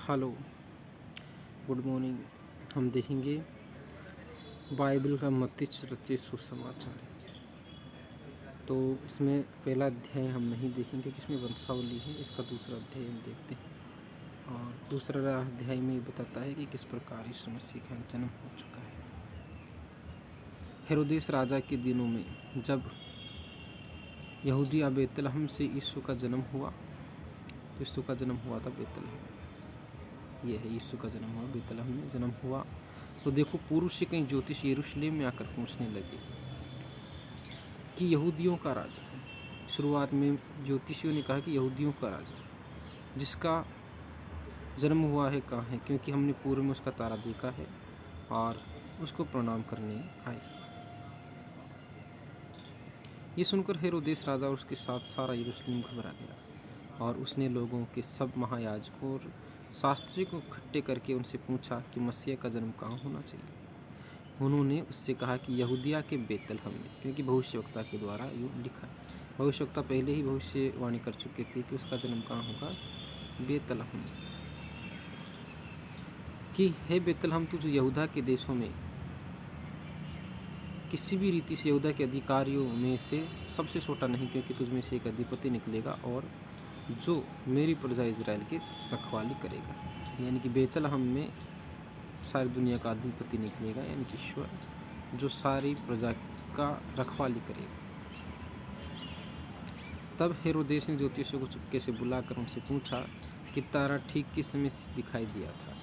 Hello, good morning. हम देखेंगे Bible का मत्ती रचित सुसमाचार। तो इसमें पहला अध्याय हम नहीं देखेंगे कि इसमें वंशावली है। इसका दूसरा अध्याय हम देखते हैं। और दूसरा अध्याय में बताता है कि किस प्रकार यीशु मसीह का जन्म हो चुका है। हेरोदेस राजा के दिनों में जब यहूदिया बेतलहम से यीशु का जन्म हुआ, तो यीशु का जन्म हुआ था बेतलहम। ये है यीशु का जन्म हुआ बेतलहम में जन्म हुआ। तो देखो, पूर्व से कई ज्योतिष यरूशलेम में आकर पूछने लगे कि यहूदियों का राजा है। शुरुआत में ज्योतिषियों ने कहा कि यहूदियों का राजा जिसका जन्म हुआ है कहाँ है, क्योंकि हमने पूर्व में उसका तारा देखा है और उसको प्रणाम करने आए। ये सुनकर हेरोदेस राजा और उसके साथ सारा यरूशलेम घबरा गया और उसने लोगों के सब महायाजकों और शास्त्री को इकट्ठे करके उनसे पूछा कि मसीह का जन्म कहाँ होना चाहिए। उन्होंने उससे कहा कि यहूदिया के बेतलहम में, क्योंकि भविष्यवक्ता के द्वारा यूँ लिखा है। भविष्यवक्ता पहले ही भविष्यवाणी कर चुके थे कि उसका जन्म कहाँ होगा, बेतलहम में। कि हे बेतलहम, तू जो यहूदा के देशों में किसी भी रीति से यहूदा के अधिकारियों में से सबसे छोटा नहीं, क्योंकि तुझ में से एक अधिपति निकलेगा और जो मेरी प्रजा इजराइल की रखवाली करेगा। यानी कि बेतलहम में सारी दुनिया का अधिपति निकलेगा, यानी कि ईश्वर जो सारी प्रजा का रखवाली करेगा। तब हेरोदेस ने ज्योतिषियों को चुपके से बुलाकर उनसे पूछा कि तारा ठीक किस समय से दिखाई दिया था।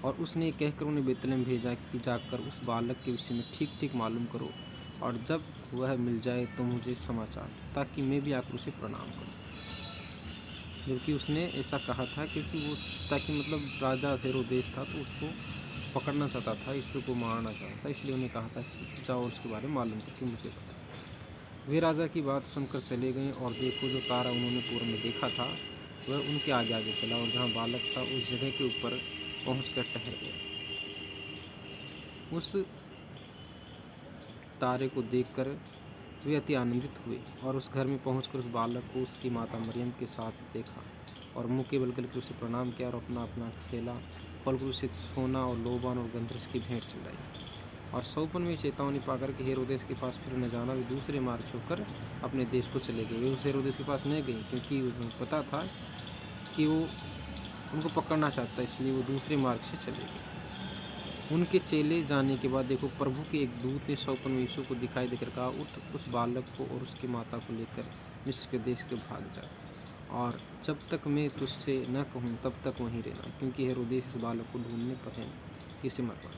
और उसने कहकर उन्हें बेतलहम भेजा कि जाकर उस बालक के विषय में ठीक ठीक मालूम करो, और जब वह मिल जाए तो मुझे समाचार दो, ताकि मैं भी आकर उसे प्रणाम करूं। जबकि उसने ऐसा कहा था क्योंकि वो ताकि मतलब राजा हेरोदेस था तो उसको पकड़ना चाहता था, यीशु को मारना चाहता था, इसलिए उन्हें कहा था कि जाओ उसके बारे में मालूम करके मुझे बताओ। वे राजा की बात सुनकर चले गए और देखो, जो तारा उन्होंने पूर्व में देखा था वह उनके आगे आगे चला और जहाँ बालक था उस जगह के ऊपर पहुंचकर ठहर गया। उस तारे को देखकर वे अति आनंदित हुए और उस घर में पहुंचकर उस बालक को उसकी माता मरियम के साथ देखा और मुँह के बल करके उसे प्रणाम किया और अपना अपना थैला फल उसे सोना और लोबान और गंधरस की भेंट चढ़ाई। और सौपन में चेतावनी पाकर के हेरोदेस के पास फिर न जाना, वे दूसरे मार्ग छोड़कर अपने देश को चले गए। वे उस हेरोदेस के पास नहीं गए क्योंकि उन्हें पता था कि वो उनको पकड़ना चाहता, इसलिए वो दूसरे मार्ग से चले गए। उनके चले जाने के बाद देखो, प्रभु के एक दूत ने सौपन में यीशु को दिखाई देकर कहा, उठ, उस बालक को और उसकी माता को लेकर मिस्र के देश के भाग जा, और जब तक मैं तुझसे न कहूँ तब तक वहीं रहना, क्योंकि हेरोदेस इस बालक को ढूंढने पर है कि इसे मरवा।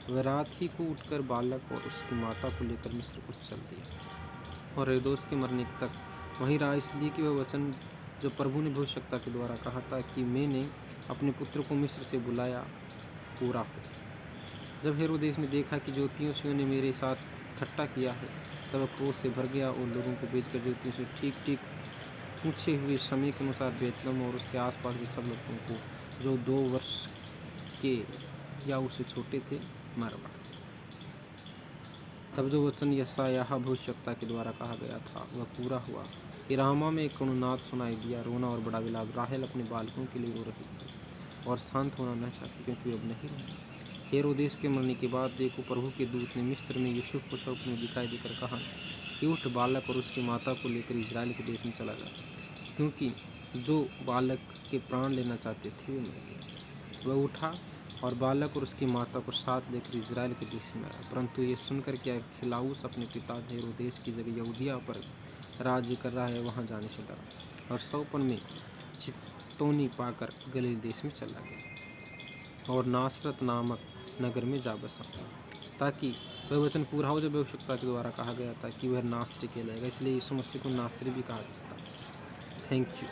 वह रात ही को उठकर बालक और उसकी माता को लेकर मिस्र को चल दिया और हेरोदेस के मरने तक वहीं रहा, इसलिए कि वह वचन जो प्रभु ने भविष्यवक्ता के द्वारा कहा था कि मैंने अपने पुत्र को मिस्र से बुलाया पूरा हो। जब हेरोदेस ने देखा कि ज्योतिषियों ने मेरे साथ ठट्टा किया है, तब क्रोध से भर गया और लोगों को भेजकर ज्योतिषियों से ठीक ठीक पूछे हुए समय के अनुसार बेतलहम और उसके आसपास के सब लोगों को जो 2 वर्ष के या उससे छोटे थे मरवा। तब जो वचन यशायाह भविष्यवक्ता के द्वारा कहा गया था वह पूरा हुआ कि रामा में एक करुणानाद सुनाई दिया, रोना और बड़ा विलाप। राहेल अपने बालकों के लिए रो रही थी और शांत होना न चाहती, क्योंकि अब नहीं रही। हेरोदेस के मरने के बाद देखो, प्रभु के दूत ने मिस्र में यूसुफ को स्वप्न में दिखाई देकर कहा कि उठ, बालक और उसकी माता को लेकर इजराइल के देश में चला जा, क्योंकि जो बालक के प्राण लेना चाहते थे वे मर गए। वह उठा और बालक और उसकी माता को साथ लेकर इजराइल के देश में आया। परंतु ये सुनकर कि अरखिलाउस अपने पिता हेरोदेस की जगह यहूदिया पर राज्य कर रहा है, वहाँ जाने से डरा और सौपन में चितौनी पाकर गलील देश में चला गया और नासरत नामक नगर में जा बसा, ताकि वह वचन पूरा हो जो भविष्यवक्ता के द्वारा कहा गया था कि वह नासरी कहलाएगा। इसलिए यीशु मसीह को नासरी भी कहा जाता है। Thank you.